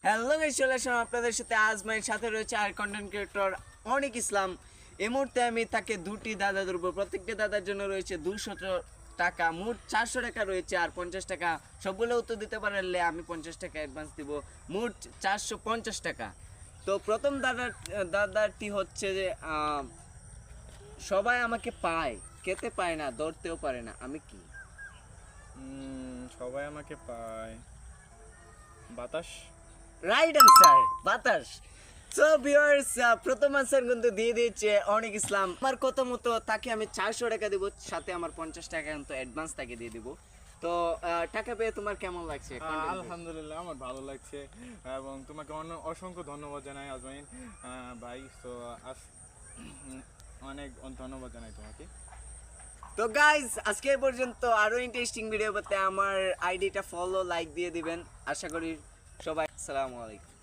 Hello guys, চলে আসলাম আপনাদের সাথে। আজমাইয়ের সাথে রয়েছে আর কন্টেন্ট ক্রিয়েটর অনেক ইসলাম। এই মুহূর্তে আমি তাকে দুটি দাদা ধরবো। প্রত্যেকটি দাদার জন্য রয়েছে 200 টাকা, মোট 400 টাকা রয়েছে আর 50 টাকা। সবগুলো উত্তর দিতে পারলে আমি 50 টাকা অ্যাডভান্স দিব, মোট 450 টাকা। তো প্রথম দাদাটি হচ্ছে যে সবাই আমাকে পায়, খেতে পায় না, ধরতেও পারে না, আমি কি? সবাই আমাকে পায়, বাতাস। রাইট অ্যান্সার, বাতাস। সো ভিউয়ার্স, প্রথম আনসার কিন্তু দিয়ে দিয়েছে অনেক ইসলাম। আমার কথা মতো তাকে আমি 400 টাকা দেবো, সাথে আমার 50 টাকা কিন্তু অ্যাডভান্স তাকে দিয়ে দিব। তো টাকা পেয়ে তোমার কেমন লাগছে? আলহামদুলিল্লাহ, আমার ভালো লাগছে এবং তোমাকে অসংখ্য ধন্যবাদ জানাই আজমাইন ভাই। তো অনেক ধন্যবাদ জানাই তোমাকে। তো গাইজ, আজকে এই পর্যন্ত। আরো ইন্টারেস্টিং ভিডিও পেতে আমার আইডিটা ফলো, লাইক দিয়ে দিবেন। আশা করি সবাই। আসসালামু আলাইকুম।